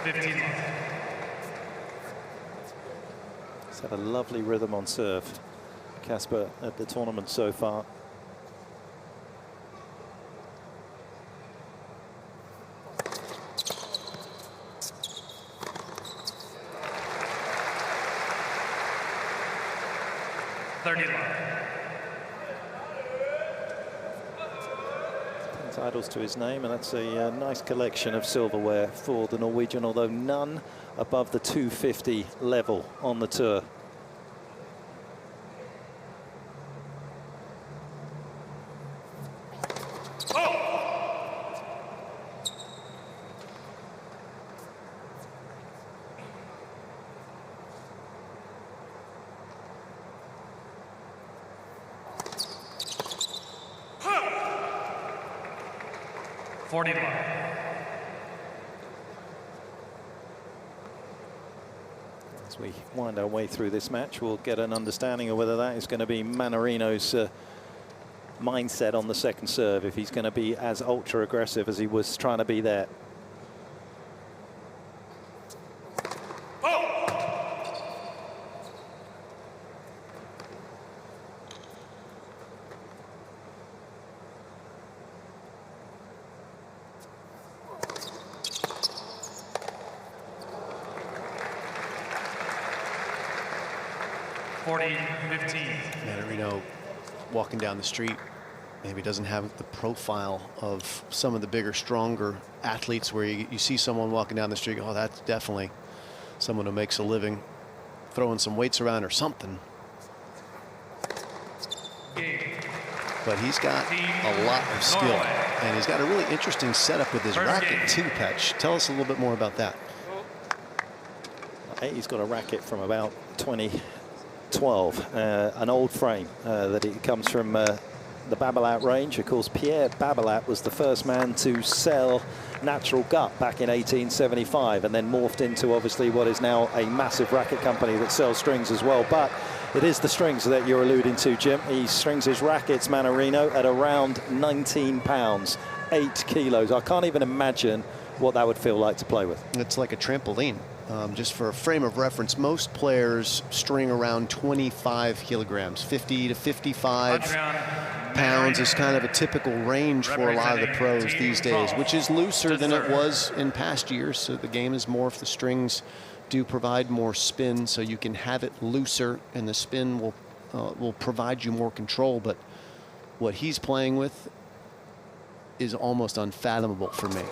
15 love. He's had a lovely rhythm on serve, Casper, at the tournament so far. Titles to his name, and that's a nice collection of silverware for the Norwegian, although none above the 250 level on the tour. As we wind our way through this match, we'll get an understanding of whether that is going to be Mannarino's mindset on the second serve, if he's going to be as ultra aggressive as he was trying to be there. Mannarino walking down the street maybe doesn't have the profile of some of the bigger, stronger athletes where you see someone walking down the street, oh, that's definitely someone who makes a living throwing some weights around or something. But he's got a lot of skill, and he's got a really interesting setup with his racket too, Petch. Tell us a little bit more about that. He's got a racket from about 2012, an old frame that it comes from the Babolat range. Of course, Pierre Babolat was the first man to sell natural gut back in 1875, and then morphed into obviously what is now a massive racket company that sells strings as well. But it is the strings that you're alluding to, Jim. He strings his rackets, Mannarino, at around 19 pounds, 8 kilos. I can't even imagine what that would feel like to play with. It's like a trampoline. Just for a frame of reference, most players string around 25 kilograms, 50 to 55 pounds is kind of a typical range for a lot of the pros these days, which is looser than it was in past years. So the game is morphed. The strings do provide more spin, so you can have it looser, and the spin will provide you more control. But what he's playing with is almost unfathomable for me.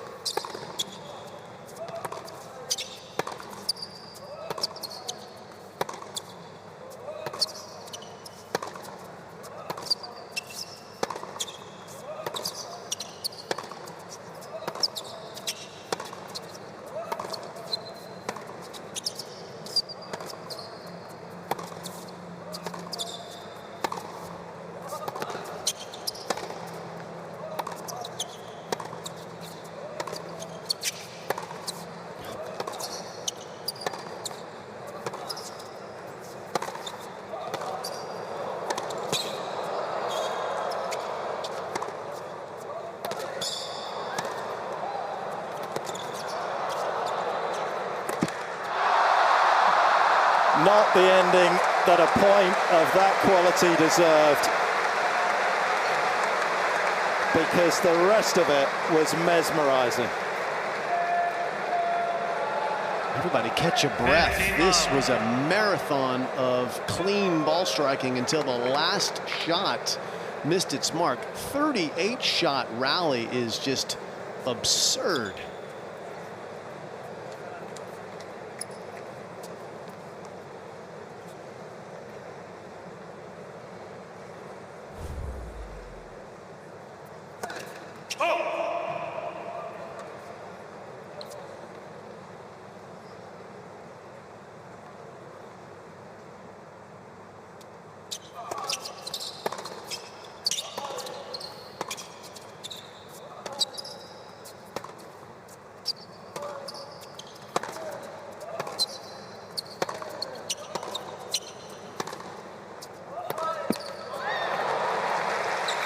Not the ending that a point of that quality deserved, because the rest of it was mesmerizing. Everybody catch a breath. This was a marathon of clean ball striking until the last shot missed its mark. 38-shot rally is just absurd.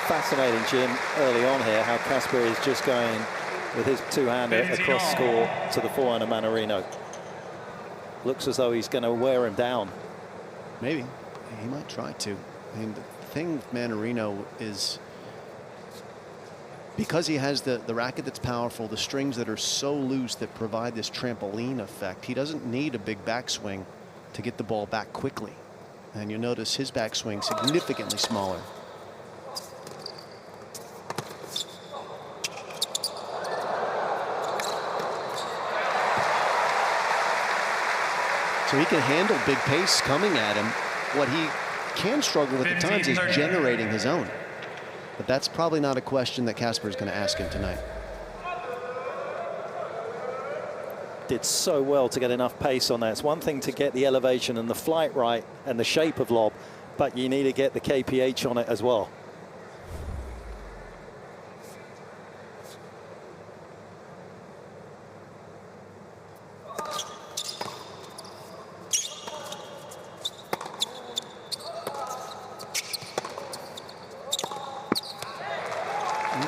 Fascinating, Jim, early on here, how Casper is just going with his two-hander across score to the forehand of Mannarino. Looks as though he's going to wear him down. Maybe. He might try to. I mean, the thing with Mannarino is because he has the racket that's powerful, the strings that are so loose that provide this trampoline effect, he doesn't need a big backswing to get the ball back quickly. And you'll notice his backswing significantly smaller. So he can handle big pace coming at him. What he can struggle with at times is generating his own. But that's probably not a question that Casper is going to ask him tonight. Did so well to get enough pace on that. It's one thing to get the elevation and the flight right and the shape of lob, but you need to get the KPH on it as well.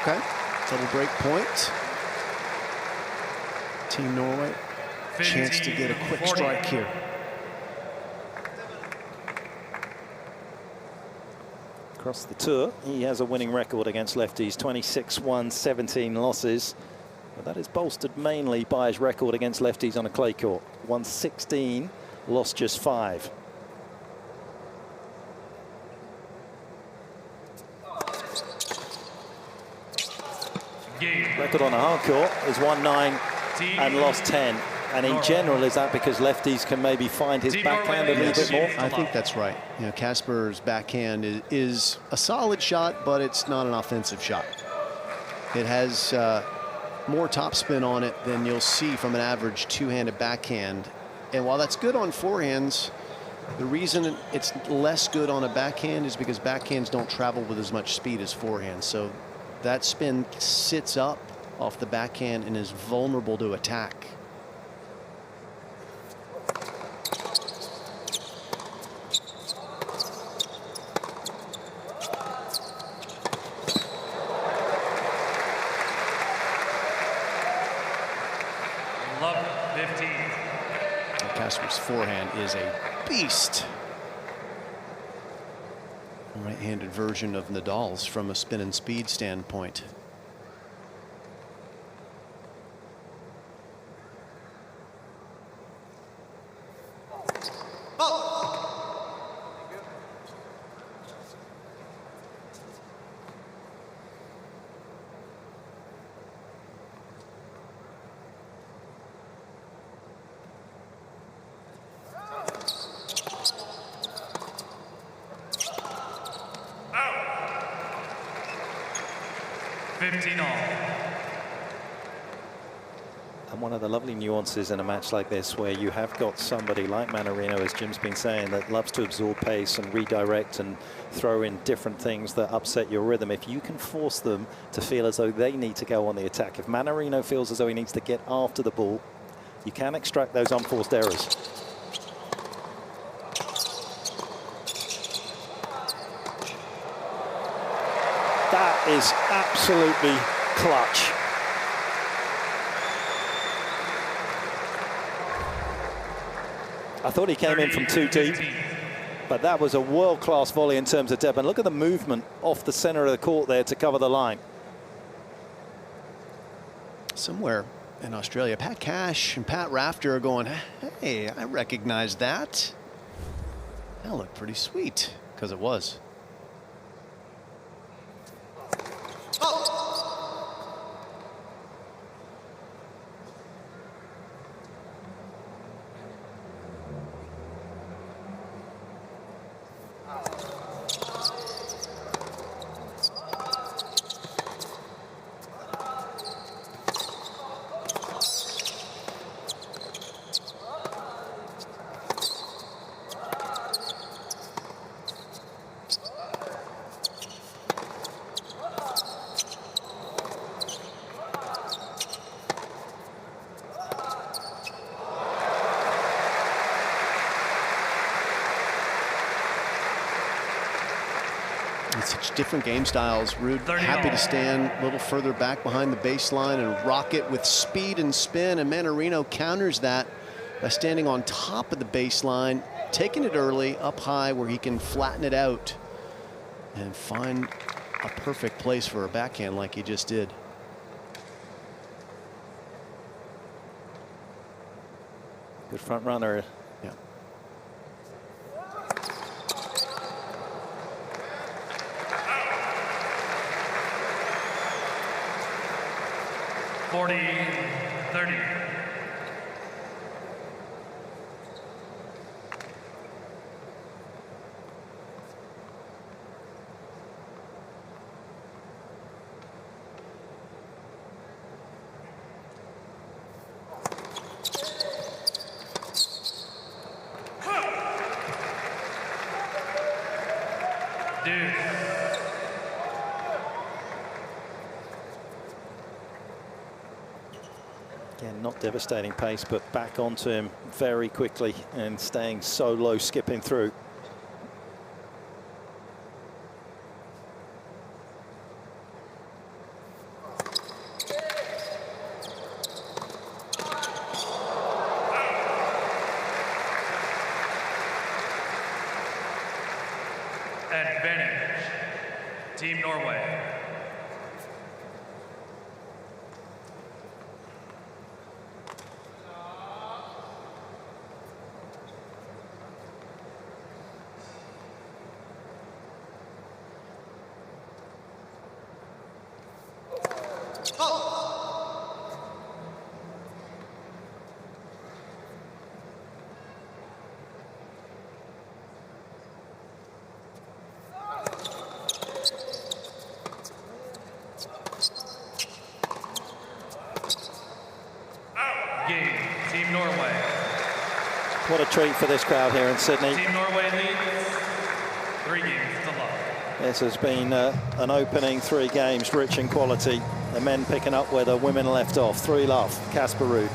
Okay, double break point. Team Norway, chance to get a quick strike here. Across the tour, he has a winning record against lefties, 26-1, 17 losses. But that is bolstered mainly by his record against lefties on a clay court. Won 16, lost just 5. Record on a hard court is 1-9 and lost 10. And in general, is that because lefties can maybe find his backhand a little bit more? I think that's right. You know, Casper's backhand is a solid shot, but it's not an offensive shot. It has more topspin on it than you'll see from an average two-handed backhand. And while that's good on forehands, the reason it's less good on a backhand is because backhands don't travel with as much speed as forehands. So that spin sits up off the backhand and is vulnerable to attack. Casper's forehand is a beast. Right-handed version of Nadal's from a spin and speed standpoint. And one of the lovely nuances in a match like this, where you have got somebody like Mannarino, as Jim's been saying, that loves to absorb pace and redirect and throw in different things that upset your rhythm. If you can force them to feel as though they need to go on the attack, if Mannarino feels as though he needs to get after the ball, you can extract those unforced errors. That is absolutely clutch. I thought he came in from too deep, but that was a world-class volley in terms of depth. And look at the movement off the center of the court there to cover the line. Somewhere in Australia, Pat Cash and Pat Rafter are going, hey, I recognize that. That looked pretty sweet, because it was. It's such different game styles. Ruud happy to stand a little further back behind the baseline, and Racket with speed and spin, and Mannarino counters that by standing on top of the baseline, taking it early up high where he can flatten it out and find a perfect place for a backhand like he just did. Good front runner. Yeah. (40-30). Again, not devastating pace, but back onto him very quickly and staying so low, skipping through. Advantage, Team Norway. Team Norway. What a treat for this crowd here in Sydney. Team Norway leads 3 games to love. This has been an opening 3 games rich in quality. The men picking up where the women left off. 3-love, Casper Ruud.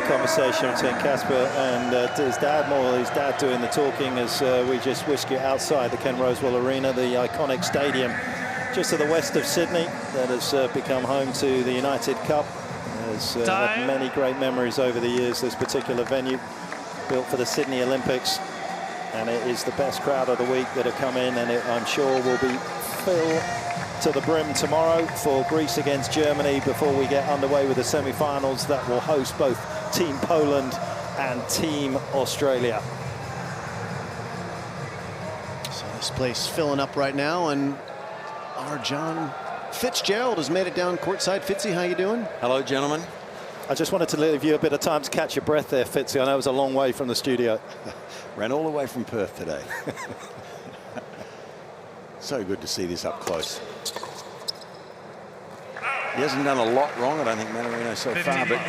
Conversation between Casper and his dad, more his dad doing the talking as we just whisk you outside the Ken Rosewell Arena, the iconic stadium just to the west of Sydney that has become home to the United Cup. Has had many great memories over the years, this particular venue, built for the Sydney Olympics, and it is the best crowd of the week that have come in, and it, I'm sure, will be filled to the brim tomorrow for Greece against Germany before we get underway with the semi-finals that will host both Team Poland and Team Australia. So this place filling up right now, and our John Fitzgerald has made it down courtside. Fitzy, how you doing? Hello, gentlemen. I just wanted to leave you a bit of time to catch your breath there, Fitzy. I know it was a long way from the studio. Ran all the way from Perth today. So good to see this up close. He hasn't done a lot wrong, I don't think, Mannarino, so far, but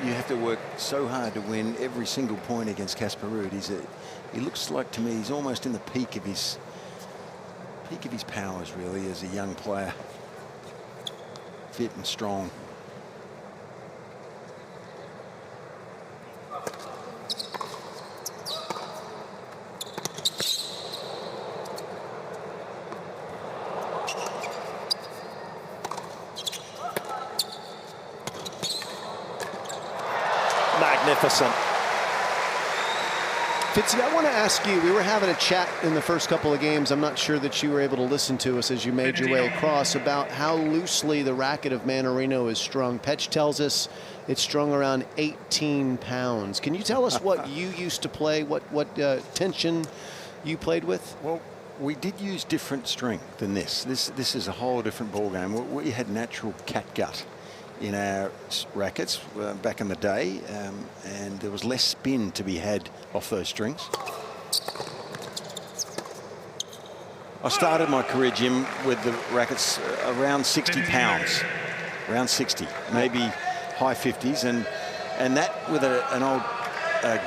you have to work so hard to win every single point against Casper Ruud. He looks like, to me, he's almost in the peak of his powers, really, as a young player. Fit and strong. Magnificent. Fitzy, I want to ask you, we were having a chat in the first couple of games. I'm not sure that you were able to listen to us as you made your way across about how loosely the racket of Mannarino is strung. Petch tells us it's strung around 18 pounds. Can you tell us what you used to play, what tension you played with? Well, we did use different string than this. This is a whole different ball game. We had natural catgut in our rackets back in the day, and there was less spin to be had off those strings. I started my career, Jim, with the rackets around 60 pounds, around 60, maybe high 50s, and that with an old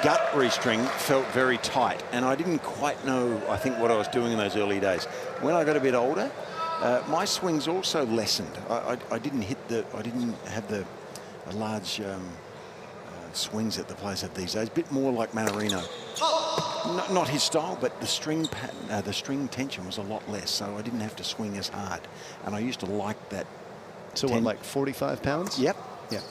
gut restring felt very tight, and I didn't quite know, I think, what I was doing in those early days. When I got a bit older, my swings also lessened. I didn't have the large swings that the players have these days. A bit more like Mannarino. Not his style, but the string pattern, the string tension was a lot less, so I didn't have to swing as hard. And I used to like that. So what, like 45 pounds? Yep. Yeah.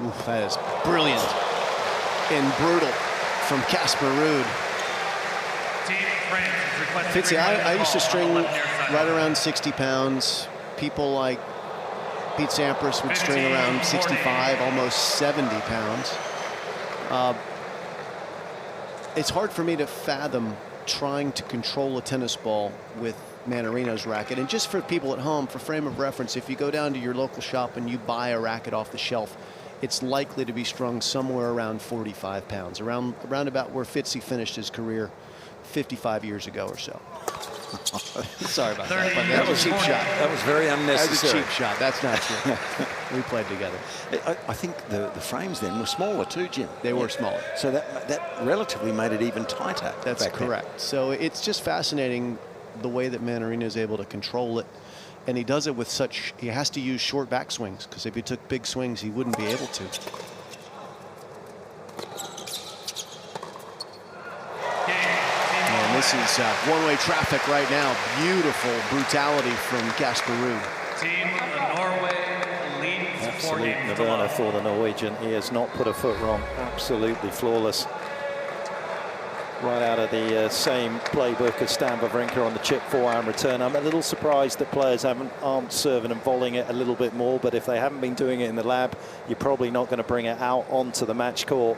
Oof, that is brilliant and brutal from Casper Ruud. Fitzy, I used to string right around 60 pounds. People like Pete Sampras would string around 65, almost 70 pounds. It's hard for me to fathom trying to control a tennis ball with Mannarino's racket. And just for people at home, for frame of reference, if you go down to your local shop and you buy a racket off the shelf, it's likely to be strung somewhere around 45 pounds, around about where Fitzy finished his career 55 years ago or so. Sorry about that, but that was a cheap shot. That was very unnecessary. That was a cheap shot. That's not true. We played together. I think the frames then were smaller too, Jim. They were smaller. So that relatively made it even tighter. That's correct. So it's just fascinating the way that Mannarino is able to control it. And he does it with such, he has to use short backswings, because if he took big swings, he wouldn't be able to. And this is one-way traffic right now. Beautiful brutality from Casper Ruud. Team Norway leads Absolute nirvana for the Norwegian. He has not put a foot wrong. Absolutely flawless. Right out of the same playbook as Stan Wawrinka on the chip forehand return. I'm a little surprised that players aren't serving and volleying it a little bit more, but if they haven't been doing it in the lab, you're probably not going to bring it out onto the match court.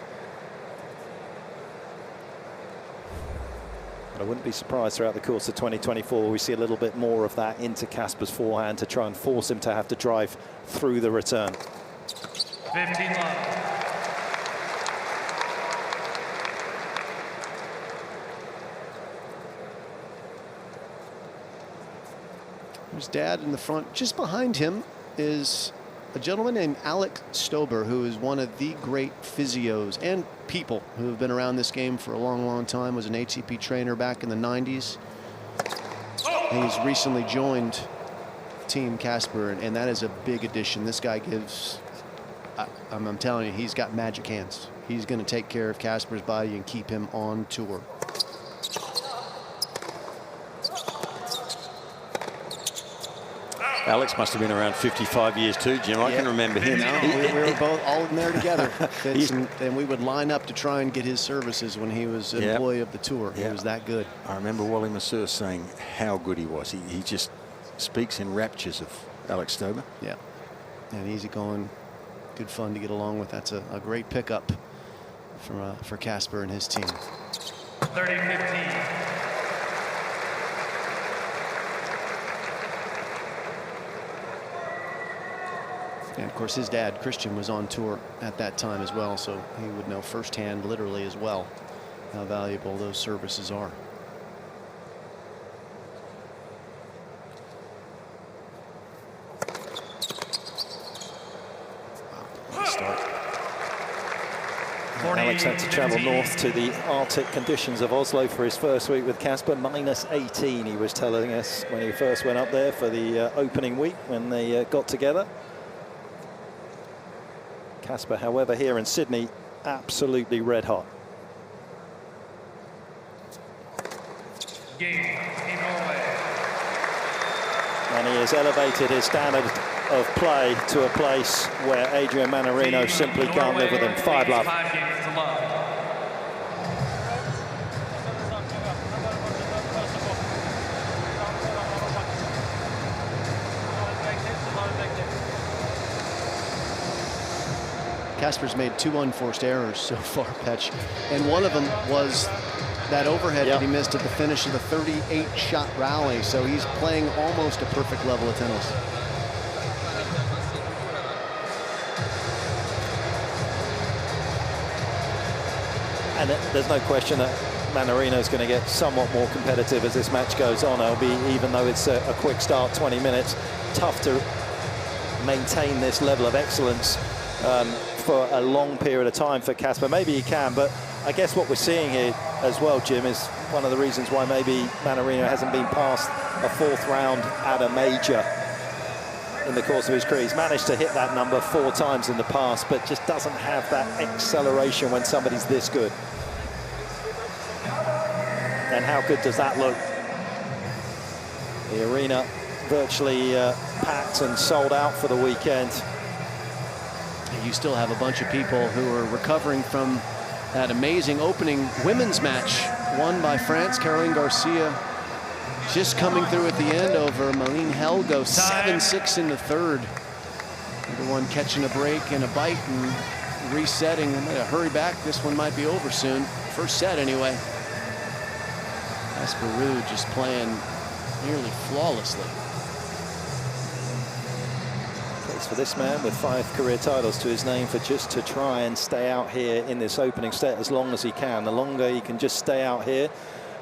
But I wouldn't be surprised throughout the course of 2024 we see a little bit more of that into Casper's forehand to try and force him to have to drive through the return. 15 love. His dad in the front. Just behind him is a gentleman named Alec Stober, who is one of the great physios and people who have been around this game for a long, long time. Was an ATP trainer back in the 90s. And he's recently joined Team Casper, and that is a big addition. This guy gives, I'm telling you, he's got magic hands. He's going to take care of Casper's body and keep him on tour. Alex must have been around 55 years too, Jim. I can remember him. We were both all in there together. And we would line up to try and get his services when he was an employee of the tour. He was that good. I remember Wally Masur saying how good he was. He just speaks in raptures of Alex Stober. Yeah, and easy going, good fun to get along with. That's a great pickup for Casper and his team. 30-15. And of course his dad Christian was on tour at that time as well, so he would know firsthand, literally as well, how valuable those services are. Alex had to travel north to the Arctic conditions of Oslo for his first week with Casper. -18, he was telling us when he first went up there for the opening week when they got together. Casper, however, here in Sydney, absolutely red hot. Game, Team Norway. And he has elevated his standard of play to a place where Adrian Mannarino simply can't live with him. 5-love. 5 games to love. Casper's made 2 unforced errors so far, Petch. And one of them was that overhead that he missed at the finish of the 38-shot rally. So he's playing almost a perfect level of tennis. And there's no question that Mannarino is going to get somewhat more competitive as this match goes on. It'll be, even though it's a quick start, 20 minutes, tough to maintain this level of excellence for a long period of time for Casper. Maybe he can, but I guess what we're seeing here as well, Jim, is one of the reasons why maybe Mannarino hasn't been past a 4th round at a major in the course of his career. He's managed to hit that number 4 times in the past, but just doesn't have that acceleration when somebody's this good. And how good does that look? The arena virtually packed and sold out for the weekend. You still have a bunch of people who are recovering from that amazing opening women's match won by France. Caroline Garcia just coming through at the end over Malene Helgo, 7-6 in the 3rd. The one catching a break and a bite and resetting. They might have hurry back. This one might be over soon. First set anyway. Casper Ruud just playing nearly flawlessly. For this man with 5 career titles to his name, for just to try and stay out here in this opening set as long as he can. The longer he can just stay out here,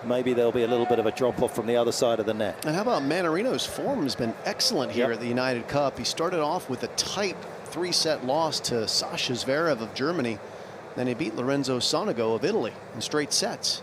maybe there'll be a little bit of a drop-off from the other side of the net. And how about Mannarino's form has been excellent here at the United Cup. He started off with a tight 3-set loss to Sasha Zverev of Germany. Then he beat Lorenzo Sonego of Italy in straight sets.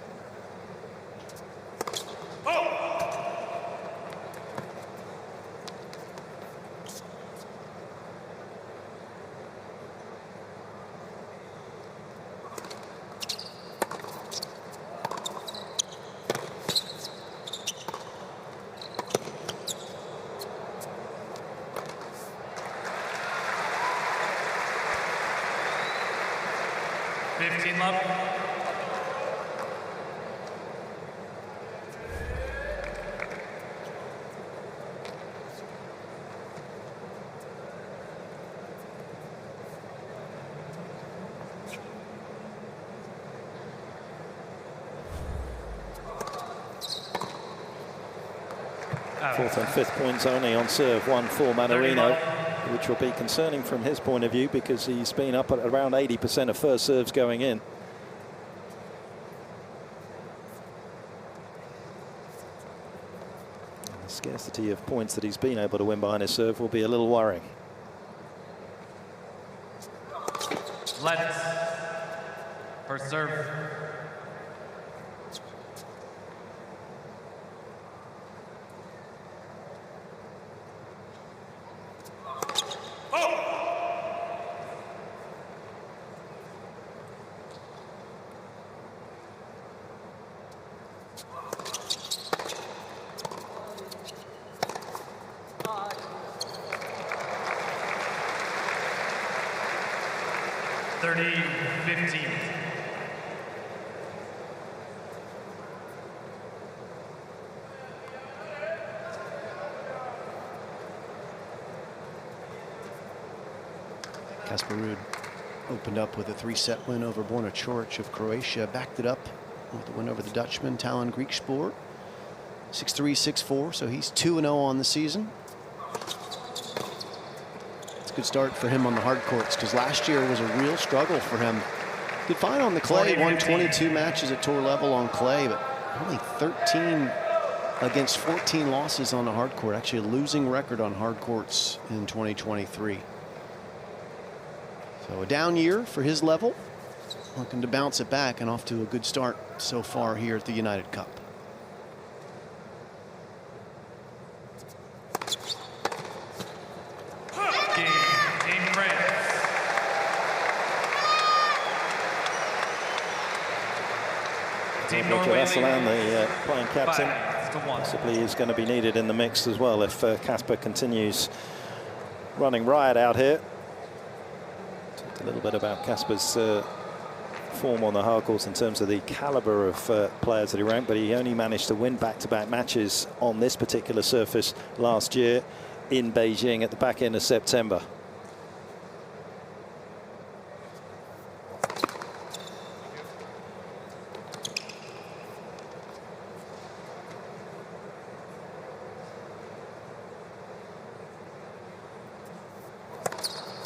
Fourth and 5th points only on serve, 1 for Mannarino, which will be concerning from his point of view because he's been up at around 80% of first serves going in. And the scarcity of points that he's been able to win behind his serve will be a little worrying. Let's first serve. Casper Ruud opened up with a 3-set win over Borna Coric of Croatia, backed it up with the win over the Dutchman, Talon Griekspoor. 6-3, 6-4, so he's 2-0 on the season. It's a good start for him on the hard courts because last year was a real struggle for him. Did fine on the clay, won 22 matches at tour level on clay, but only 13 against 14 losses on the hard court. Actually a losing record on hard courts in 2023. So a down year for his level, looking to bounce it back and off to a good start so far here at the United Cup. Game France. Team Norway, the playing captain. to 1. Possibly is going to be needed in the mix as well if Casper continues running riot out here. Talked a little bit about Casper's form on the hard course in terms of the caliber of players that he ranked, but he only managed to win back-to-back matches on this particular surface last year in Beijing at the back end of September.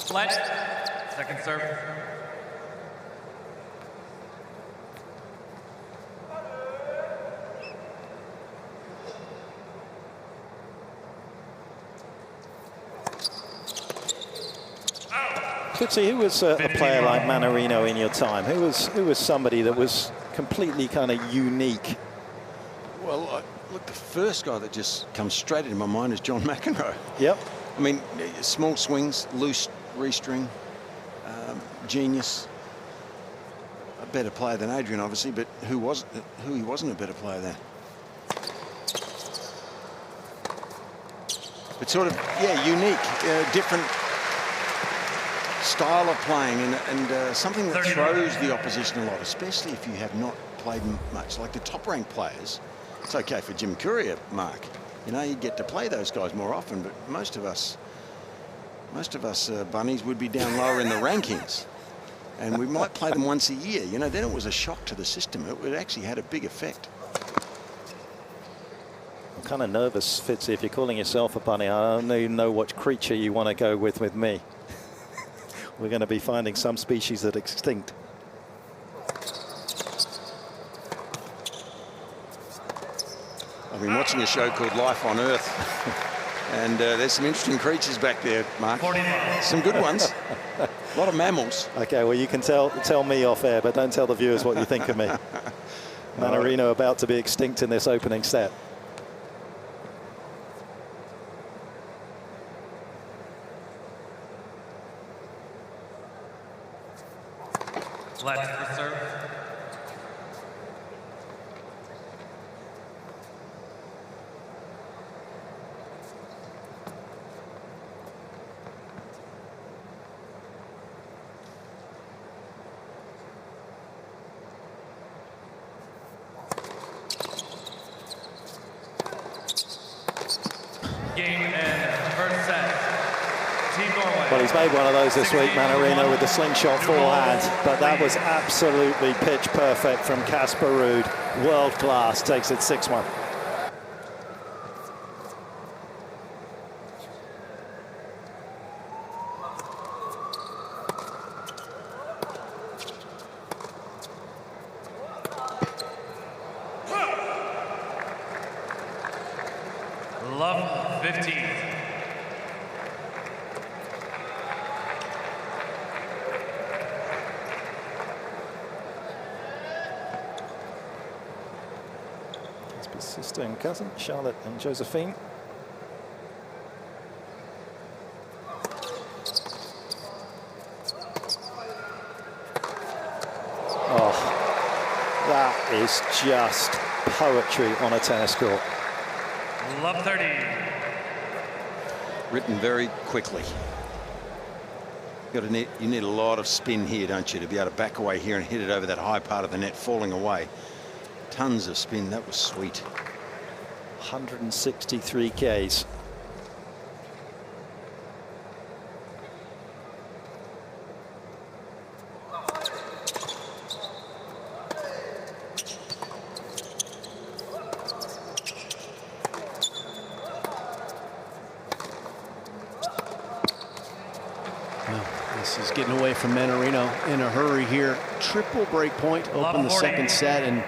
Flat. Second serve. Fitzy, who was a player like Mannarino in your time? Who was somebody that was completely kind of unique? Well, look, the first guy that just comes straight into my mind is John McEnroe. Yep. I mean, small swings, loose restring, genius. A better player than Adrian, obviously, but who he wasn't a better player than? But sort of, yeah, unique, different style of playing, and something that throws the opposition a lot, especially if you have not played much. Like the top-ranked players, it's okay for Jim Courier, Mark. You know, you get to play those guys more often, but most of us bunnies would be down lower in the rankings, and we might play them once a year. You know, then it was a shock to the system. It actually had a big effect. I'm kind of nervous, Fitzy, if you're calling yourself a bunny. I don't even know what creature you want to go with me. We're going to be finding some species that are extinct. I've been watching a show called Life on Earth, and there's some interesting creatures back there, Mark. 49. Some good ones. A lot of mammals. Okay, well, you can tell me off air, but don't tell the viewers what you think of me. Mannarino about to be extinct in this opening set. Left for serve. Game and first set. Team Norway. Well, he's made one of those this week, Mannarino, with the slingshot forehand, but that was absolutely pitch perfect from Casper Ruud. World class, takes it 6-1. Love 15. Casper's sister and cousin, Charlotte and Josephine. Oh, that is just poetry on a tennis court. Love 30. Written very quickly. You need a lot of spin here, don't you, to be able to back away here and hit it over that high part of the net, falling away. Tons of spin. That was sweet. 163 Ks. This is getting away from Mannarino in a hurry here. Triple break point, open the second set, and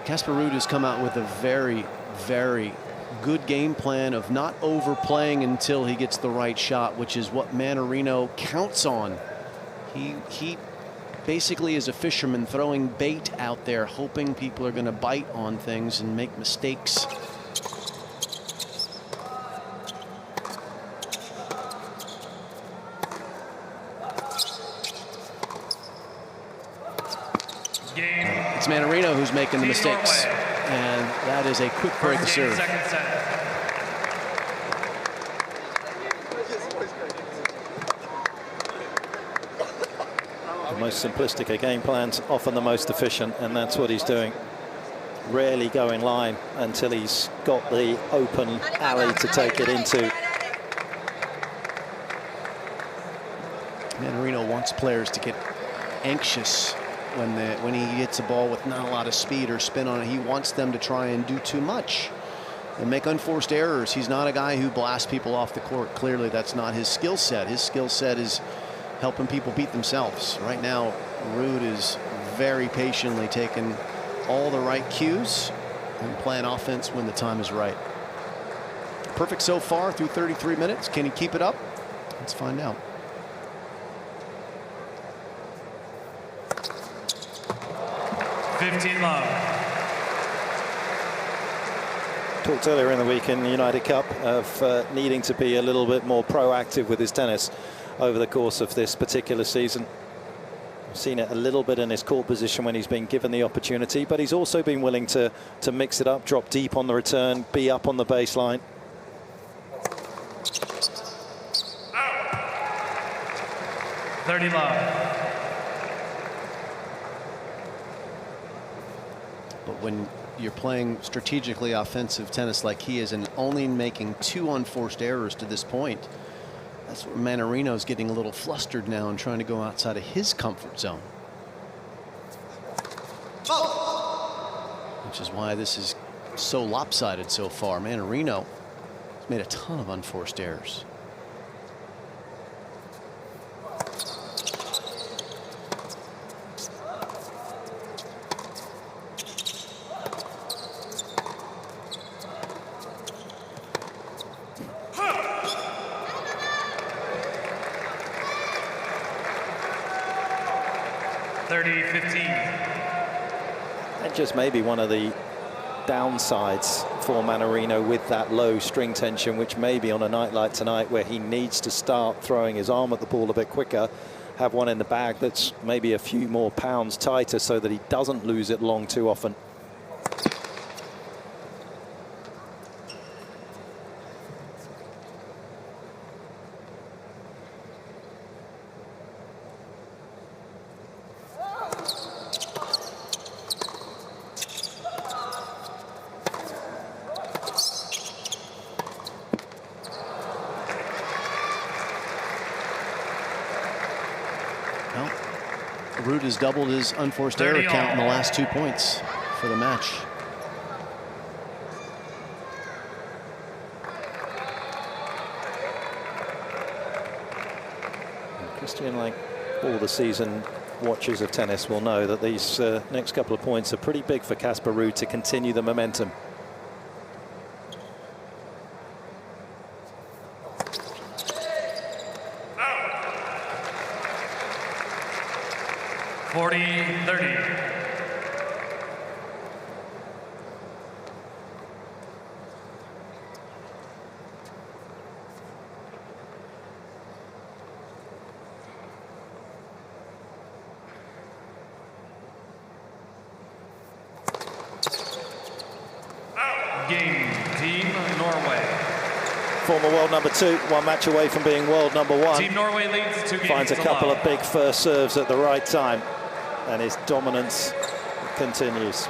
Casper Ruud has come out with a very, very good game plan of not overplaying until he gets the right shot, which is what Mannarino counts on. He basically is a fisherman throwing bait out there, hoping people are going to bite on things and make mistakes. It's Mannarino who's making the mistakes. And that is a quick break of serve. Second set. The most simplistic of game plans, often the most efficient, and that's what he's doing. Rarely going line until he's got the open alley to take it into. Mannarino wants players to get anxious when he hits a ball with not a lot of speed or spin on it. He wants them to try and do too much and make unforced errors. He's not a guy who blasts people off the court. Clearly, that's not his skill set. His skill set is helping people beat themselves. Right now, Ruud is very patiently taking all the right cues and playing offense when the time is right. Perfect so far through 33 minutes. Can he keep it up? Let's find out. Talked earlier in the week in the United Cup of needing to be a little bit more proactive with his tennis over the course of this particular season. I've seen it a little bit in his court position when he's been given the opportunity, but he's also been willing to mix it up, drop deep on the return, be up on the baseline. Out. 30 love. But when you're playing strategically offensive tennis like he is and only making 2 unforced errors to this point, that's where Mannarino's getting a little flustered now and trying to go outside of his comfort zone. Which is why this is so lopsided so far. Mannarino has made a ton of unforced errors. And just maybe one of the downsides for Mannarino with that low string tension, which maybe on a night like tonight where he needs to start throwing his arm at the ball a bit quicker, have one in the bag that's maybe a few more pounds tighter so that he doesn't lose it long too often. Ruud has doubled his unforced error count in the last 2 points for the match. Christian, like all the season watchers of tennis, will know that these next couple of points are pretty big for Casper Ruud to continue the momentum. Game, Team Norway. Former world number 2, 1 match away from being world number 1. Team Norway leads 2 games. Finds a couple of big first serves at the right time, and his dominance continues.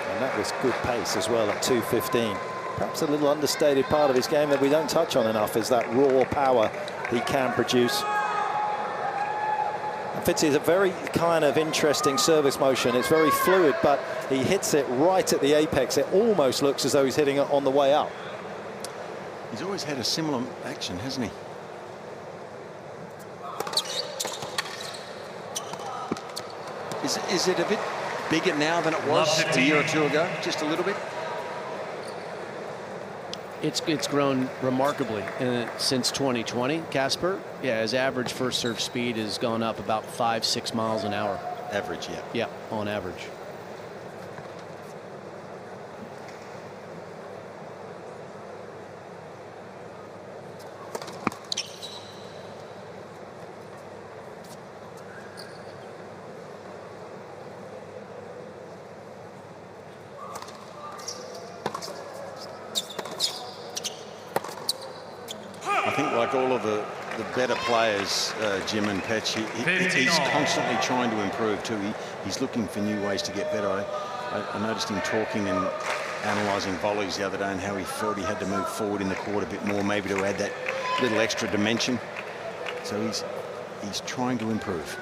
And that was good pace as well at 2:15. Perhaps a little understated part of his game that we don't touch on enough is that raw power he can produce. Fitzy is a very kind of interesting service motion. It's very fluid, but he hits it right at the apex. It almost looks as though he's hitting it on the way up. He's always had a similar action, hasn't he? Is it a bit bigger now than it was a year or 2 ago? Just a little bit? It's grown remarkably since 2020. Casper, yeah, his average first serve speed has gone up about 5-6 miles an hour. Average, yeah. Yeah, on average. think like all of the better players, Jim and Petch, he's constantly trying to improve too. He's looking for new ways to get better. I noticed him talking and analysing volleys the other day and how he felt he had to move forward in the court a bit more, maybe to add that little extra dimension. So he's trying to improve.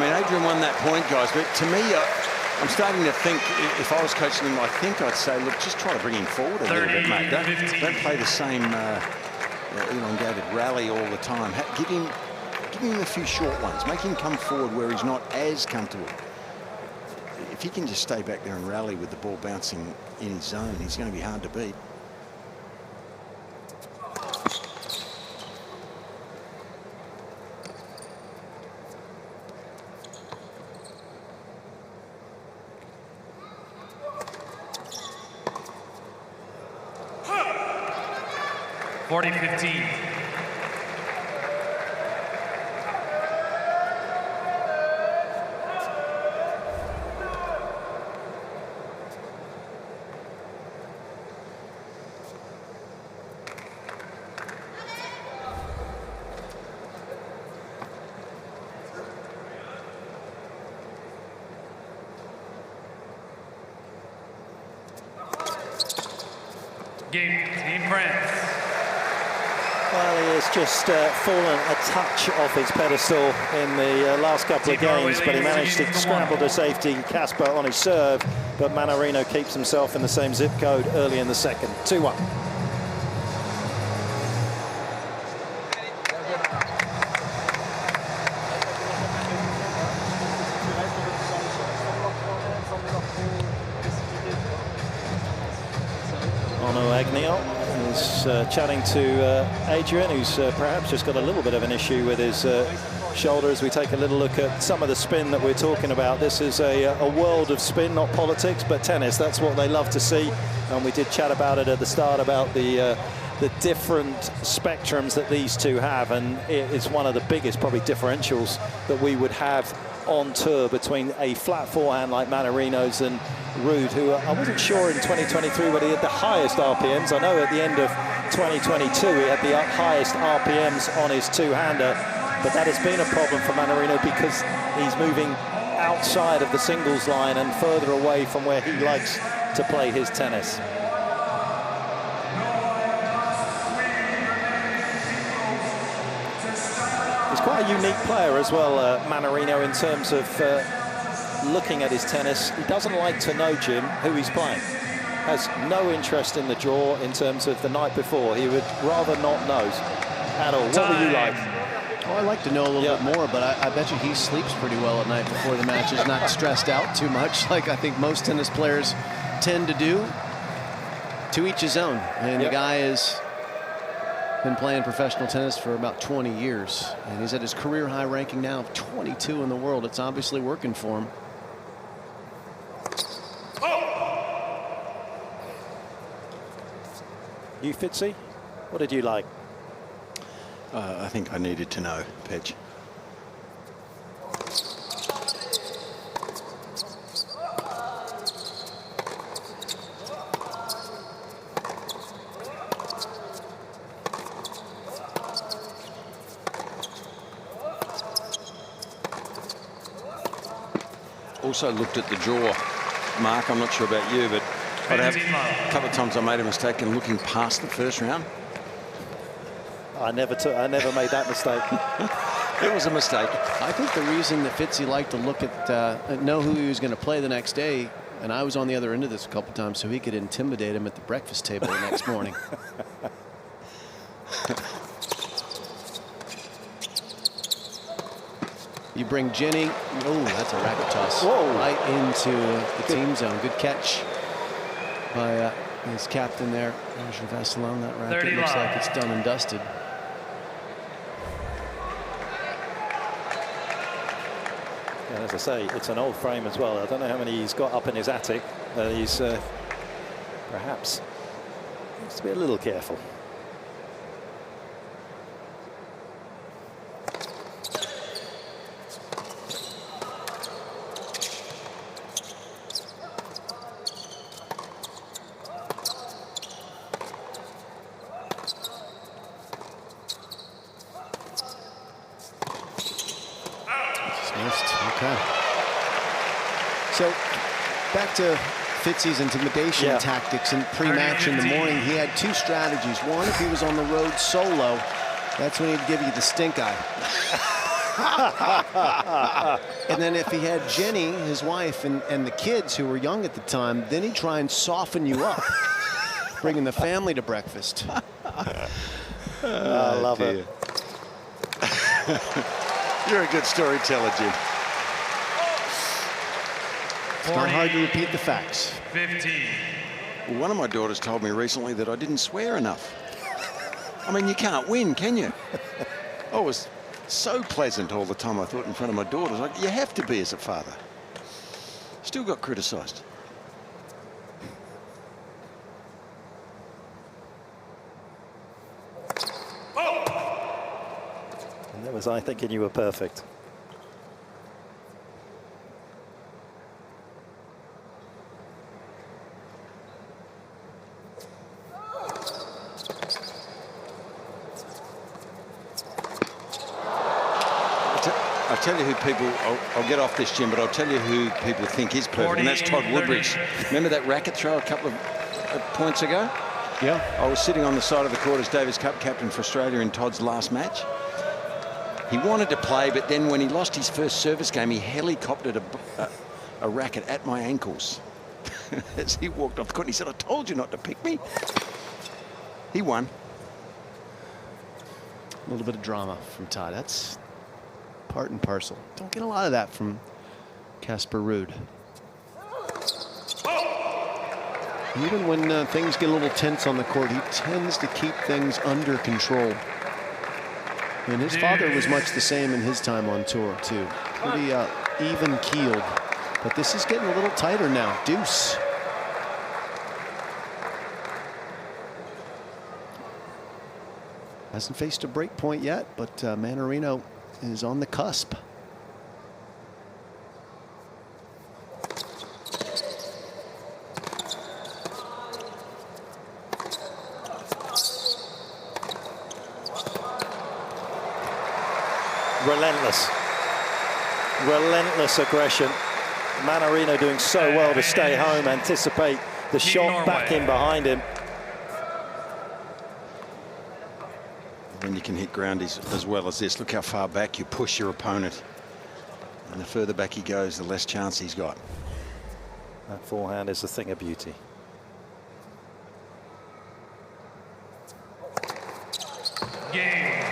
Adrian won that point, guys, but to me, I'm starting to think, if I was coaching him, I think I'd say, look, just try to bring him forward a little bit, mate. Don't play the same elongated rally all the time. Give him a few short ones. Make him come forward where he's not as comfortable. If he can just stay back there and rally with the ball bouncing in his zone, he's going to be hard to beat. Game, Team France. Well, he has just fallen a touch off his pedestal in the last couple of games, but he managed to scramble to safety Casper on his serve, but Mannarino keeps himself in the same zip code early in the second. 2-1. Chatting to Adrian, who's perhaps just got a little bit of an issue with his shoulder. As we take a little look at some of the spin that we're talking about, this is a world of spin, not politics, but tennis. That's what they love to see, and we did chat about it at the start about the different spectrums that these two have, and it's one of the biggest probably differentials that we would have on tour between a flat forehand like Mannarino's and Ruud, who I wasn't sure in 2023 whether he had the highest RPMs. I know at the end of 2022 he had the highest RPMs on his two-hander, but that has been a problem for Mannarino because he's moving outside of the singles line and further away from where he likes to play his tennis. He's quite a unique player as well, Mannarino, in terms of looking at his tennis. He doesn't like to know, Jim, who he's playing. Has no interest in the draw in terms of the night before. He would rather not know at all. What would you like? Oh, I like to know a little bit more, but I bet you he sleeps pretty well at night before the match. Is not stressed out too much, like I think most tennis players tend to do. To each his own. And the guy has been playing professional tennis for about 20 years. And he's at his career high ranking now of 22 in the world. It's obviously working for him. You, Fitzy, what did you like? I think I needed to know, Pedge. Also looked at the draw, Mark. I'm not sure about you, but I'd have a couple of times I made a mistake in looking past the first round. I never made that mistake. It was a mistake. I think the reason that Fitzy liked to look at, know who he was going to play the next day, and I was on the other end of this a couple times, so he could intimidate him at the breakfast table the next morning. You bring Jenny. Oh, that's a racket toss. Whoa. Right into the team zone. Good catch by His captain there, Adrian Mannarino, that racket looks like it's done and dusted. And as I say, it's an old frame as well. I don't know how many he's got up in his attic. He's perhaps needs to be a little careful. Okay. So back to Fitzy's intimidation tactics and pre-match in the morning. He had two strategies. One, if he was on the road solo, that's when he'd give you the stink eye. And then if he had Jenny, his wife, and the kids who were young at the time, then he'd try and soften you up, bringing the family to breakfast. I love it. You're a good storyteller, Jim. It's not hard to repeat the facts. 15. Well, one of my daughters told me recently that I didn't swear enough. I mean, you can't win, can you? I was so pleasant all the time, I thought, in front of my daughters. Like, you have to be as a father. Still got criticised. And that was I thinking you were perfect. I'll tell you who people, I'll get off this, Jim, but I'll tell you who people think is perfect, and that's Todd Woodbridge. Remember that racket throw a couple of points ago? Yeah. I was sitting on the side of the court as Davis Cup captain for Australia in Todd's last match. He wanted to play, but then when he lost his first service game, he helicoptered a racket at my ankles as he walked off the court. He said, "I told you not to pick me." He won. A little bit of drama from Todd. That's part and parcel. Don't get a lot of that from Casper Ruud. Even when things get a little tense on the court, he tends to keep things under control. And his father was much the same in his time on tour, too. Pretty even-keeled. But this is getting a little tighter now. Deuce. Hasn't faced a break point yet, but Mannarino is on the cusp. Relentless aggression. Mannarino doing so well to stay home, anticipate the shot back in behind him. Then you can hit ground as well as this. Look how far back you push your opponent. And the further back he goes, the less chance he's got. That forehand is a thing of beauty. Game.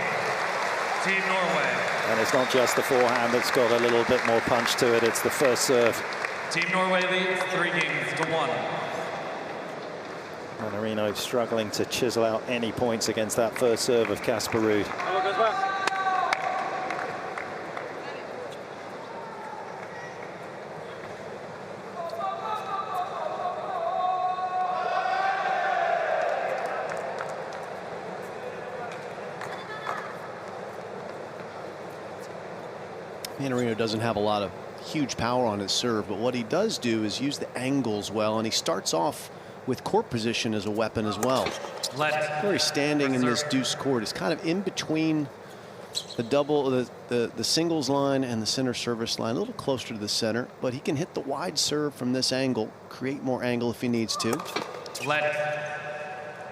Team Norway. And it's not just the forehand that's got a little bit more punch to it, it's the first serve. Team Norway leads 3-1. Mannarino struggling to chisel out any points against that first serve of Casper Ruud. Mannarino doesn't have a lot of huge power on his serve, but what he does do is use the angles well, and he starts off with court position as a weapon as well. Where he's standing in this deuce court is kind of in between the double, the singles line and the center service line, a little closer to the center, but he can hit the wide serve from this angle, create more angle if he needs to.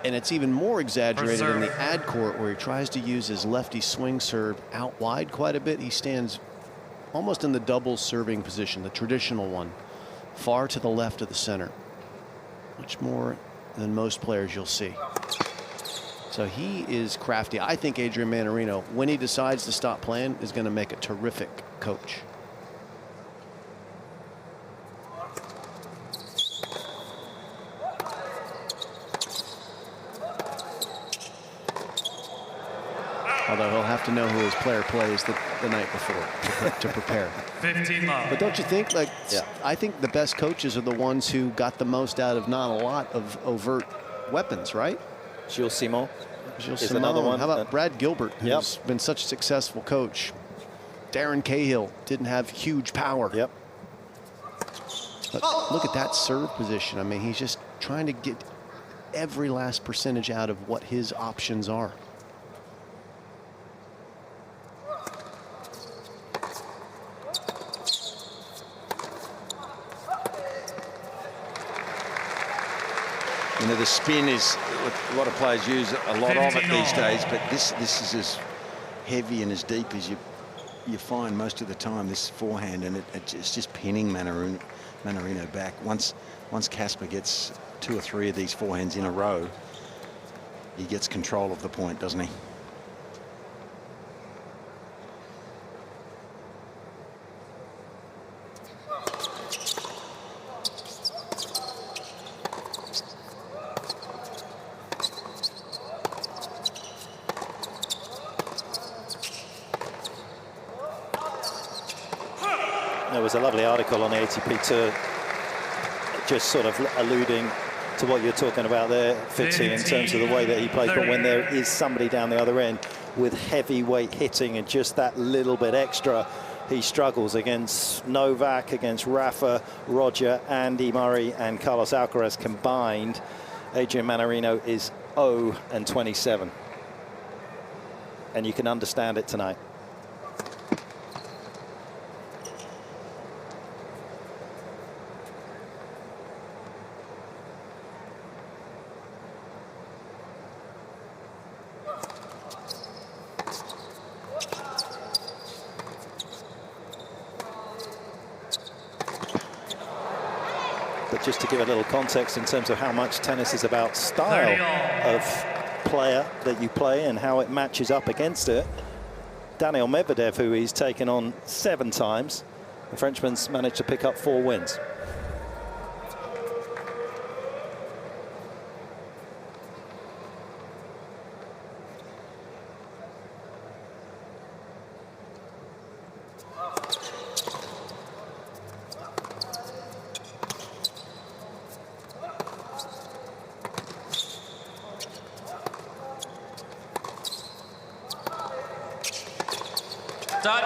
And it's even more exaggerated in the ad court, where he tries to use his lefty swing serve out wide quite a bit. He stands almost in the double serving position, the traditional one, far to the left of the center. Much more than most players you'll see. So he is crafty. I think Adrian Mannarino, when he decides to stop playing, is going to make a terrific coach. Although he'll have to know who his player plays the night before to prepare. 15 love. But don't you think, like, Yeah. I think the best coaches are the ones who got the most out of not a lot of overt weapons, right? Gilles Simon Gilles is Simon. another one. How about Brad Gilbert, who's Yep. been such a successful coach? Darren Cahill didn't have huge power. Yep. But look at that serve position. I mean, he's just trying to get every last percentage out of what his options are. You know, the spin is what a lot of players use a lot of it these days, but this is as heavy and as deep as you find most of the time, this forehand, and it's just pinning Mannarino back. Once Casper gets 2 or 3 of these forehands in a row, he gets control of the point, doesn't he? There was a lovely article on the ATP Tour just sort of alluding to what you're talking about there, Fitzy, in terms of the way that he plays. But when there is somebody down the other end with heavyweight hitting and just that little bit extra, he struggles against Novak, against Rafa, Roger, Andy Murray and Carlos Alcaraz combined. Adrian Mannarino is 0-27. And you can understand it tonight. But just to give a little context in terms of how much tennis is about style of player that you play and how it matches up against it. Daniel Medvedev, who he's taken on 7 times, the Frenchman's managed to pick up 4 wins. Dutch.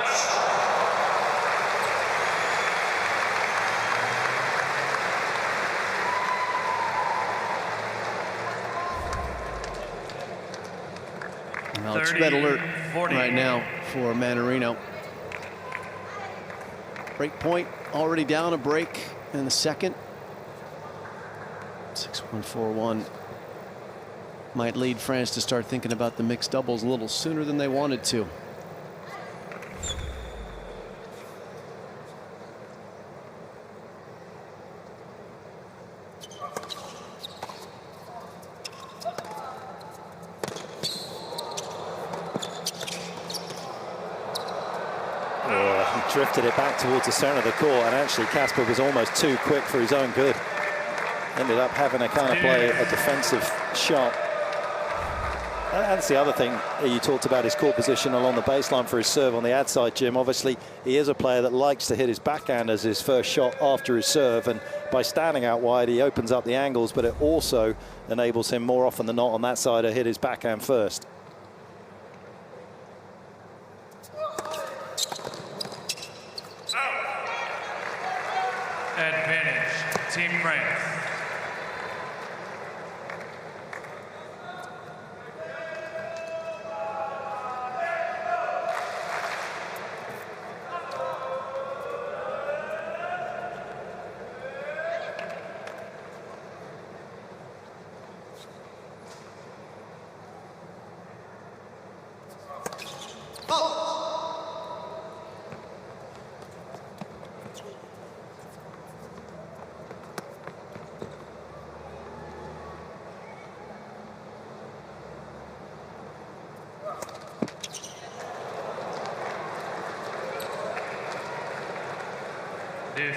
Well, it's red alert right now for Mannarino. Break point already down a break in the second. 6-1-4-1 might lead France to start thinking about the mixed doubles a little sooner than they wanted to. Drifted it back towards the center of the court, and actually Casper was almost too quick for his own good. Ended up having to kind of play a defensive shot. And that's the other thing you talked about, his court position along the baseline for his serve on the ad side, Jim. Obviously, he is a player that likes to hit his backhand as his first shot after his serve, and by standing out wide, he opens up the angles, but it also enables him more often than not on that side to hit his backhand first. Advantage, Team France. This.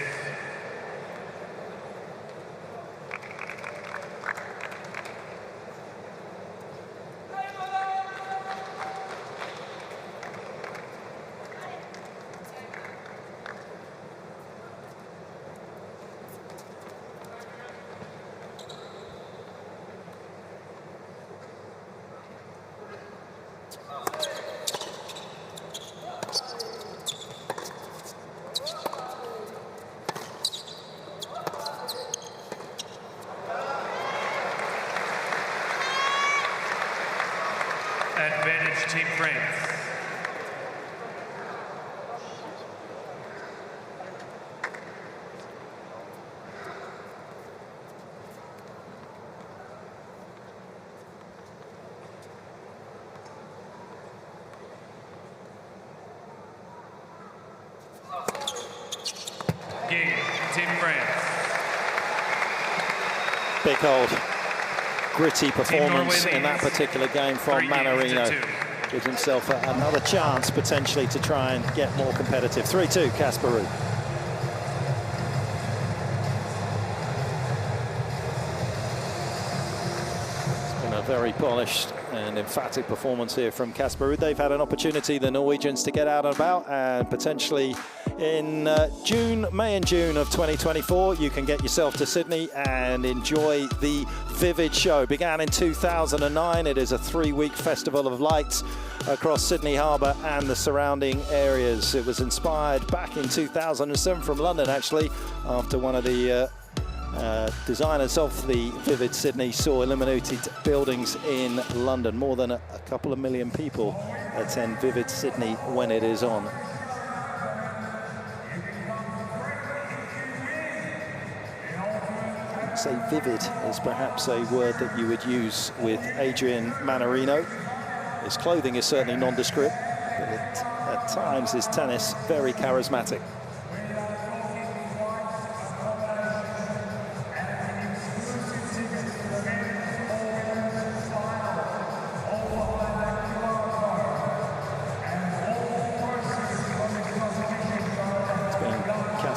Advantage Team France. Game, Team France. Big old gritty performance in that particular game from Mannarino. Gives himself another chance potentially to try and get more competitive. 3-2, Casper Ruud. It's been a very polished and emphatic performance here from Casper Ruud. They've had an opportunity, the Norwegians, to get out and about, and potentially in May and June of 2024, you can get yourself to Sydney and enjoy the Vivid show. Began in 2009. It is a 3-week festival of lights across Sydney Harbour and the surrounding areas. It was inspired back in 2007 from London, actually, after one of the designers of the Vivid Sydney saw illuminated buildings in London. More than a couple of million people attend Vivid Sydney when it is on. Say vivid is perhaps a word that you would use with Adrian Mannarino. His clothing is certainly nondescript, but at times his tennis very charismatic.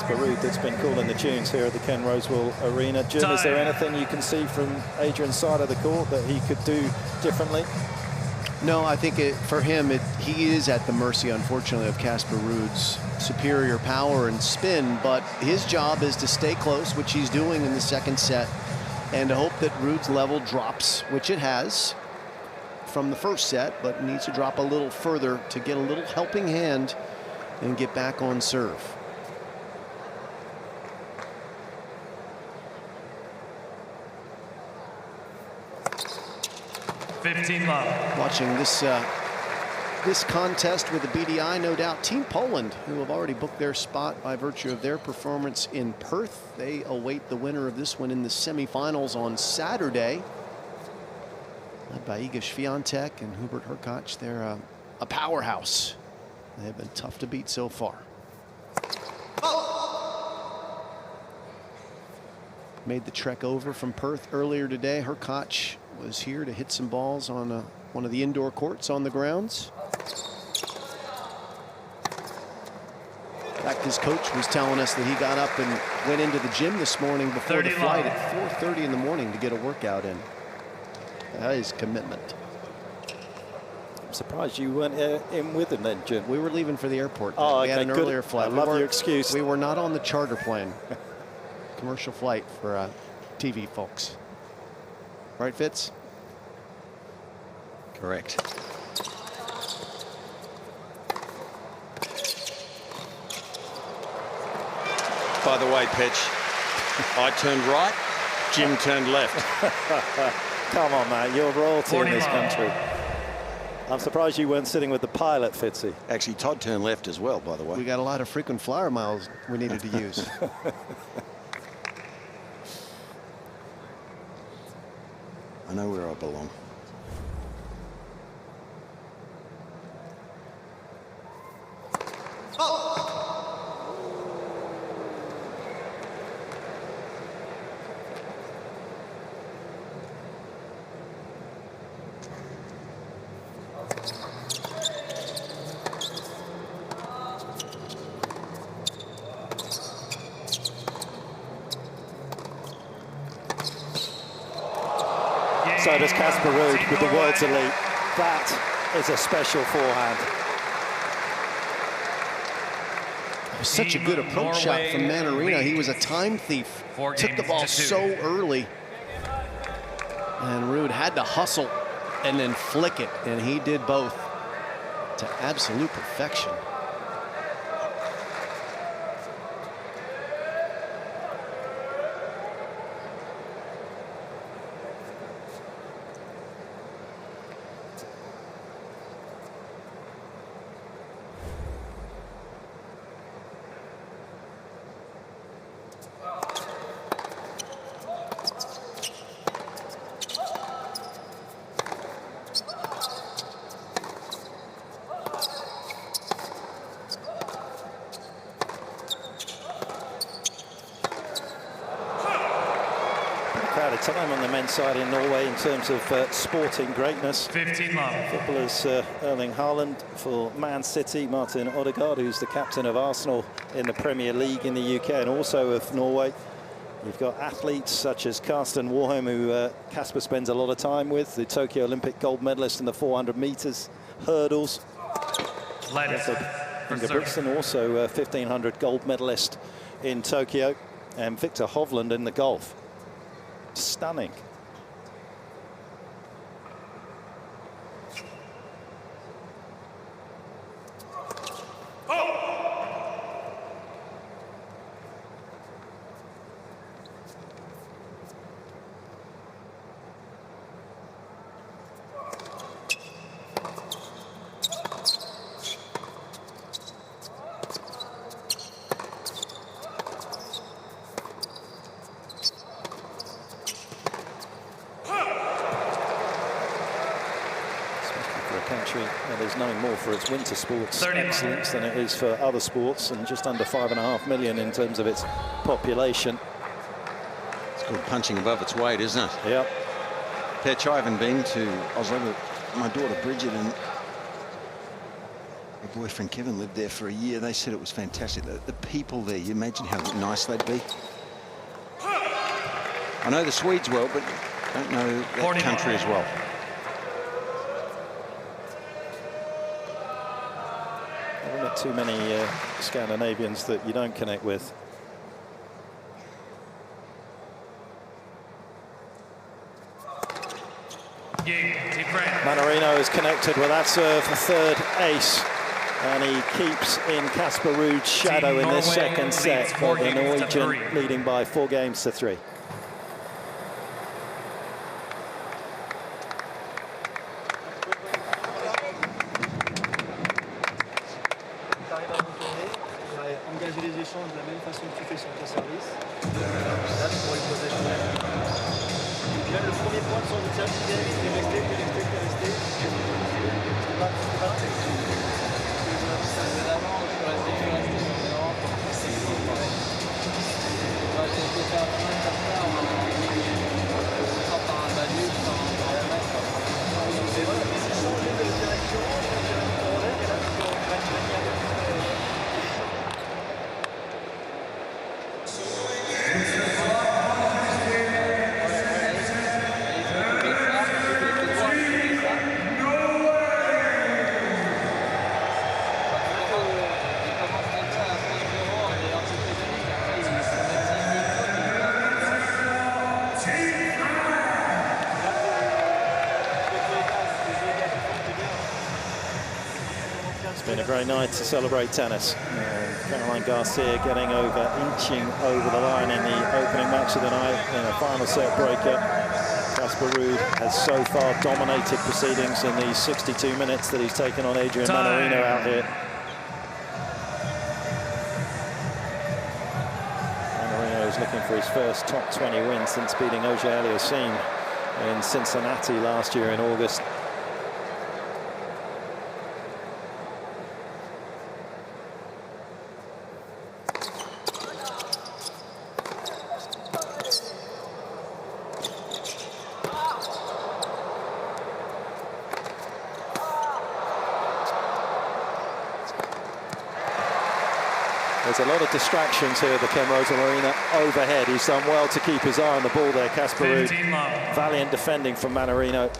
Ruud that's been calling the tunes here at the Ken Rosewall Arena. Jim, is there anything you can see from Adrian's side of the court that he could do differently? No, I think for him, he is at the mercy, unfortunately, of Casper Ruud's superior power and spin, but his job is to stay close, which he's doing in the second set, and to hope that Ruud's level drops, which it has from the first set, but needs to drop a little further to get a little helping hand and get back on serve. Watching this contest with the BDI, no doubt Team Poland, who have already booked their spot by virtue of their performance in Perth. They await the winner of this one in the semifinals on Saturday, led by Iga Swiatek and Hubert Hurkacz. They're a powerhouse. They have been tough to beat so far. Made the trek over from Perth earlier today. Hurkacz was here to hit some balls on one of the indoor courts on the grounds. In fact, his coach was telling us that he got up and went into the gym this morning before the flight at 4:30 in the morning to get a workout in. That is commitment. I'm surprised you weren't in with him then, Jim. We were leaving for the airport. Oh, we had an earlier flight. I love your excuse. We were not on the charter plane. Commercial flight for TV folks. Right, Fitz? Correct. By the way, Petch, I turned right, Jim turned left. Come on, man, you're royalty in this country. I'm surprised you weren't sitting with the pilot, Fitzy. Actually, Todd turned left as well, by the way. We got a lot of frequent flyer miles we needed to use. I know where I belong. So does Casper Ruud with the world's elite. That is a special forehand. It was such a good approach shot from Mannarino. He was a time thief. Took the ball so early. And Ruud had to hustle and then flick it. And he did both to absolute perfection. crowded time on the men's side in Norway in terms of sporting greatness. 15 love. Footballers Erling Haaland for Man City, Martin Odegaard, who's the captain of Arsenal in the Premier League in the UK and also of Norway. You've got athletes such as Karsten Warholm, who Casper spends a lot of time with, the Tokyo Olympic gold medalist in the 400 meters hurdles. Inga Brixton, also 1500 gold medalist in Tokyo, and Victor Hovland in the golf. Stunning. That is known more for its winter sports excellence than it is for other sports, and just under 5.5 million in terms of its population. It's called punching above its weight, isn't it? Yep. Petch, I haven't been to Oslo, but my daughter Bridget and her boyfriend Kevin lived there for a year. They said it was fantastic. The people there, you imagine how nice they'd be. I know the Swedes well, but don't know that country as well. Not too many Scandinavians that you don't connect with. Mannarino is connected with that serve, the third ace, and he keeps in Casper Ruud's shadow in this second set, but the Norwegian leading by 4 games to 3. Been a great night to celebrate tennis. Caroline Garcia getting inching over the line in the opening match of the night in a final set breakup. Casper Ruud has so far dominated proceedings in these 62 minutes that he's taken on Adrian Mannarino out here. Mannarino is looking for his first top 20 win since beating Auger-Aliassime in Cincinnati last year in August. There's a lot of distractions here at the Ken Rosewall Arena overhead. He's done well to keep his eye on the ball there, Casper Ruud. Valiant defending from Mannarino.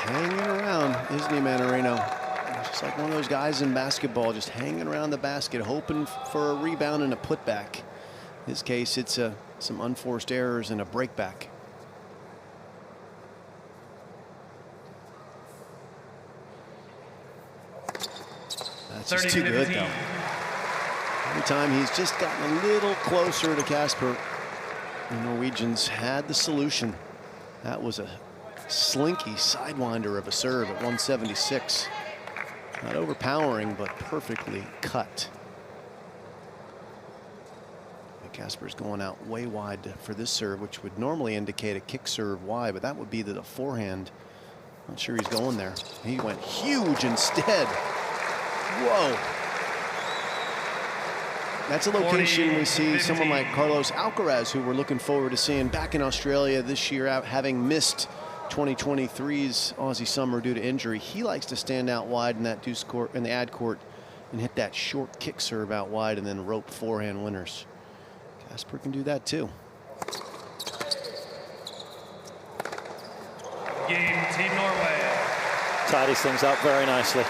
Hanging around, isn't he, Mannarino? Just like one of those guys in basketball, just hanging around the basket, hoping for a rebound and a putback. In this case, it's some unforced errors and a breakback. That's just too good, though. time, he's just gotten a little closer to Casper. The Norwegians had the solution. That was a slinky sidewinder of a serve at 176. Not overpowering, but perfectly cut. And Casper's going out way wide for this serve, which would normally indicate a kick serve wide, but that would be the forehand. Not sure he's going there. He went huge instead. Whoa. That's a location we see someone like Carlos Alcaraz, who we're looking forward to seeing back in Australia this year, out having missed 2023's Aussie summer due to injury. He likes to stand out wide in that deuce court, in the ad court, and hit that short kick serve out wide and then rope forehand winners. Casper can do that too. Game, Team Norway. Tidies things up very nicely.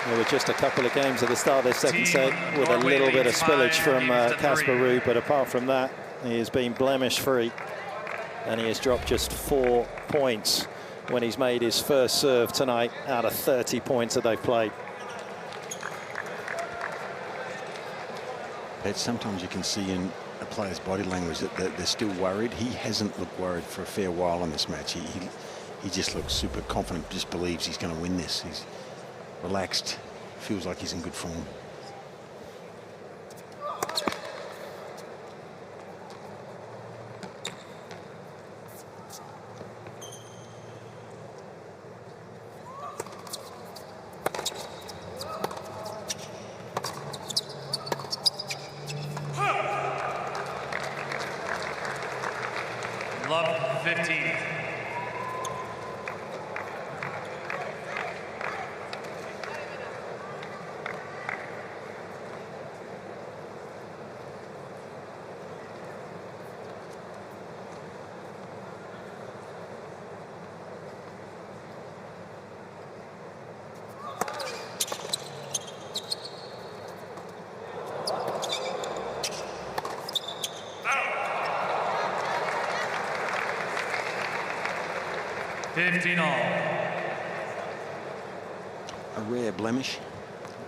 There were just a couple of games at the start of this second set with a little bit of spillage from Casper Ruud, but apart from that, he has been blemish free, and he has dropped just 4 points when he's made his first serve tonight out of 30 points that they've played. But sometimes you can see in a player's body language that they're still worried. He hasn't looked worried for a fair while in this match. He just looks super confident, just believes he's going to win this. He's relaxed, feels like he's in good form. Love 15. A rare blemish.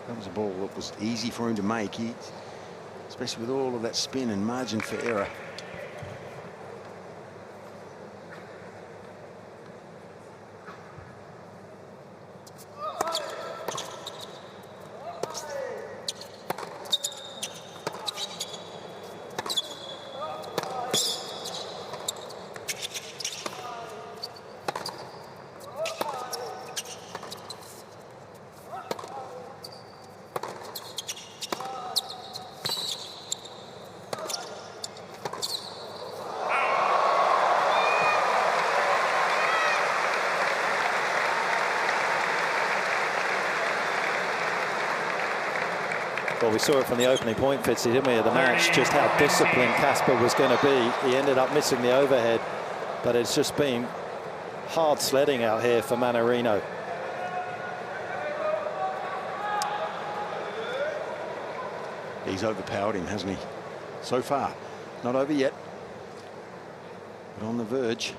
That was a ball that was easy for him to make, especially with all of that spin and margin for error. Well, we saw it from the opening point, Fitzy, didn't we, of the match, just how disciplined Casper was going to be. He ended up missing the overhead, but it's just been hard sledding out here for Mannarino. He's overpowered him, hasn't he? So far. Not over yet, but on the verge.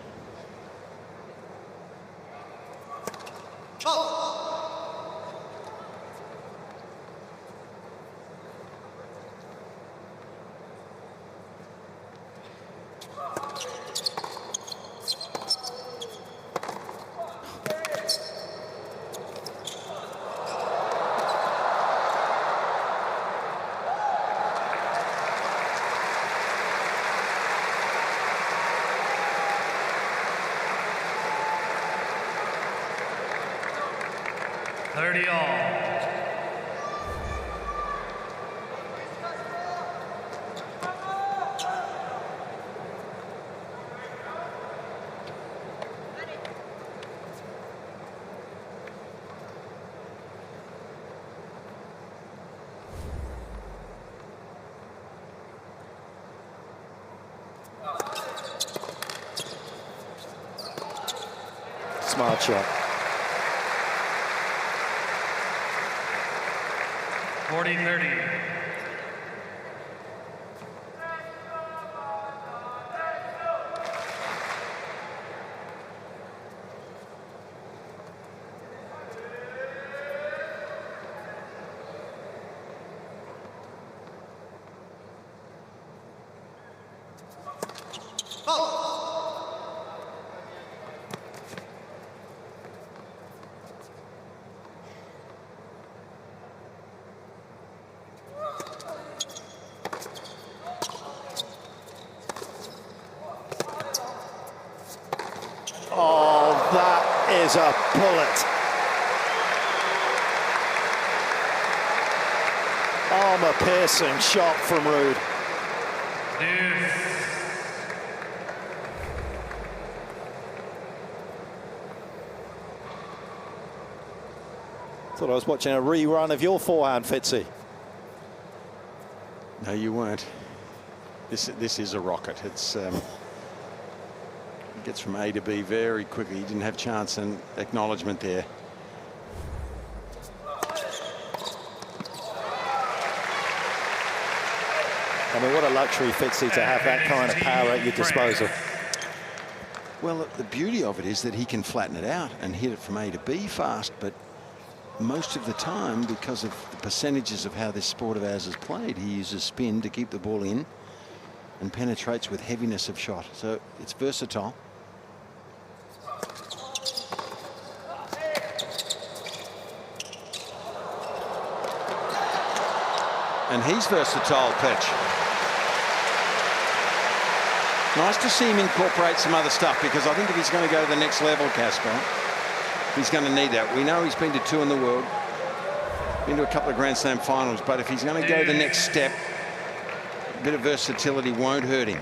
Smart shot. 40-30. Oh, that is a bullet. Armour-piercing shot from Ruud. Thought I was watching a rerun of your forehand, Fitzy. No, you weren't. This is a rocket. It's it gets from A to B very quickly. He didn't have chance and acknowledgement there. I mean, what a luxury, Fitzy, to have that kind of power at your disposal. Well, the beauty of it is that he can flatten it out and hit it from A to B fast, but most of the time, because of the percentages of how this sport of ours is played, he uses spin to keep the ball in and penetrates with heaviness of shot. So it's versatile. And he's versatile, Petch. Nice to see him incorporate some other stuff, because I think if he's going to go to the next level, Casper, he's going to need that. We know he's been to 2 in the world, been to a couple of Grand Slam finals, but if he's going to go the next step, a bit of versatility won't hurt him.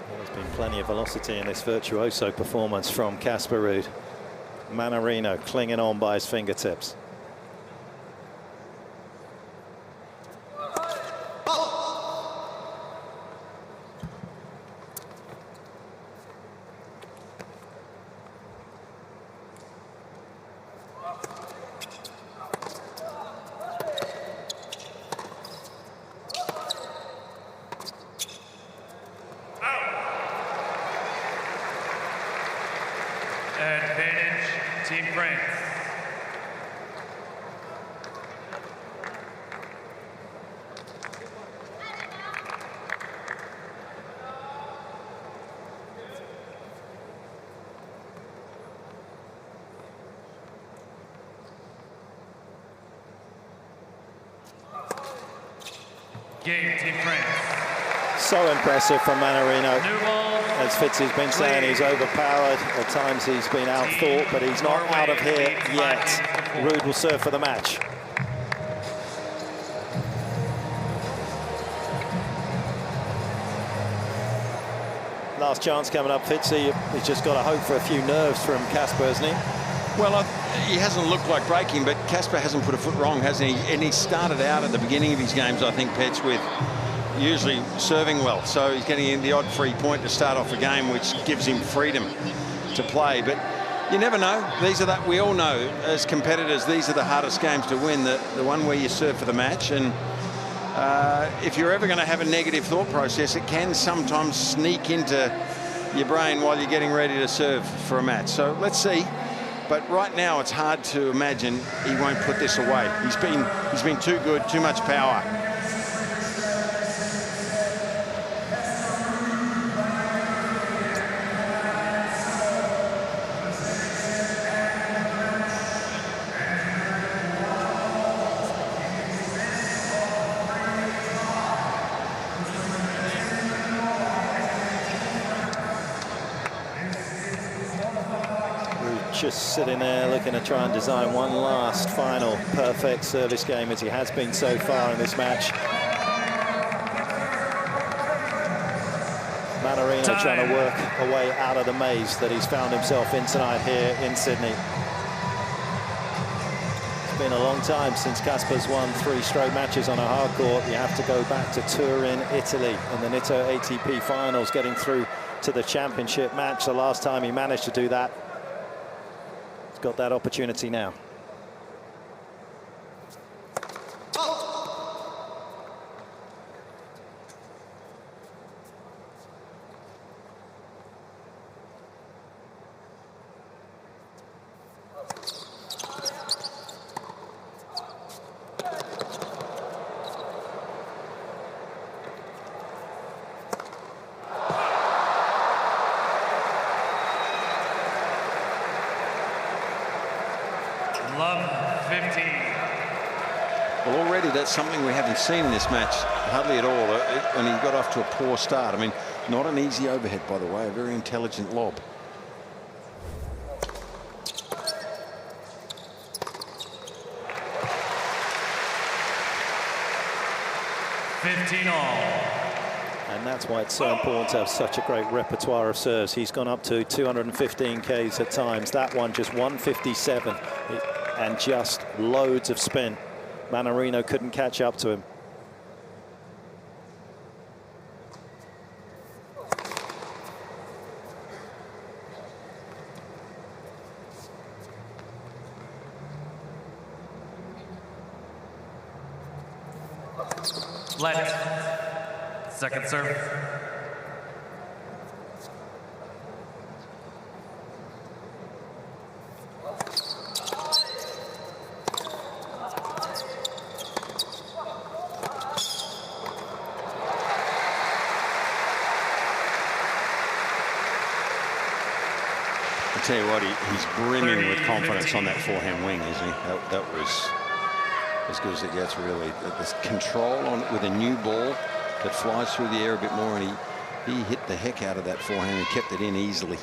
There's been plenty of velocity in this virtuoso performance from Casper Ruud. Mannarino clinging on by his fingertips. Advantage, Team France. Game, Team France. So impressive from Mannarino. As Fitzy's been saying, he's overpowered. At times he's been outthought, but he's not out of here yet. Ruud will serve for the match. Last chance coming up, Fitzy. He's just got to hope for a few nerves from Casper, hasn't he? Well, he hasn't looked like breaking, but Casper hasn't put a foot wrong, hasn't he? And he started out at the beginning of his games, I think, Petch, with usually serving well. So he's getting in the odd free point to start off a game, which gives him freedom to play. But you never know. These are that we all know as competitors, these are the hardest games to win, the one where you serve for the match. And if you're ever going to have a negative thought process, it can sometimes sneak into your brain while you're getting ready to serve for a match. So let's see. But right now, it's hard to imagine he won't put this away. He's been too good, too much power. Just sitting there looking to try and design one last final perfect service game, as he has been so far in this match. Mannarino trying to work a way out of the maze that he's found himself in tonight here in Sydney. It's been a long time since Casper's won 3 straight matches on a hard court. You have to go back to Turin, Italy, and the Nitto ATP finals, getting through to the championship match. The last time he managed to do that. Got that opportunity now. Love 15. Well, already that's something we haven't seen in this match, hardly at all, and he got off to a poor start. I mean, not an easy overhead, by the way, a very intelligent lob. And that's why it's so important to have such a great repertoire of serves. He's gone up to 215 Ks at times. That one just 157 and just loads of spin. Mannarino couldn't catch up to him. Let. Second serve. I tell you what, he's brimming with confidence on that forehand wing, isn't he? That was as good as it gets, really. This control on it with a new ball that flies through the air a bit more, and he hit the heck out of that forehand and kept it in easily.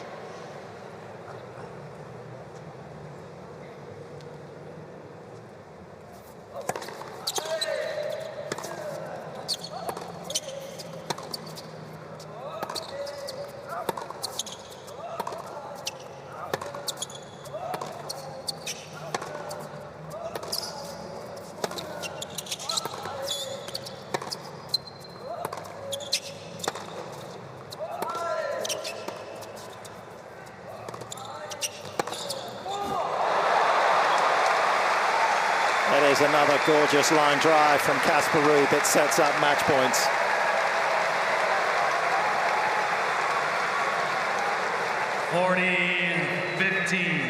It is another gorgeous line drive from Casper Ruud that sets up match points. (40-15).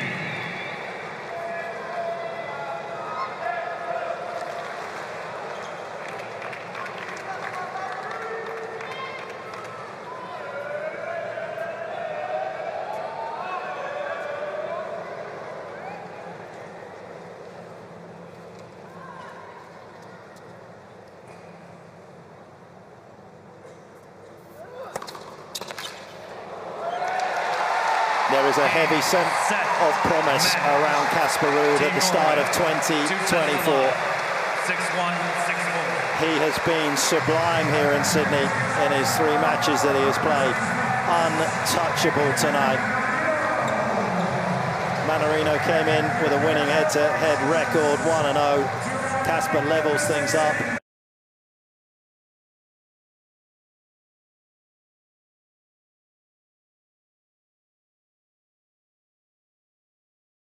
There is a heavy sense of promise around Casper Ruud at the start of 2024. 6-1, 6-4. He has been sublime here in Sydney in his 3 matches that he has played. Untouchable tonight. Mannarino came in with a winning head-to-head record, 1-0. Casper levels things up.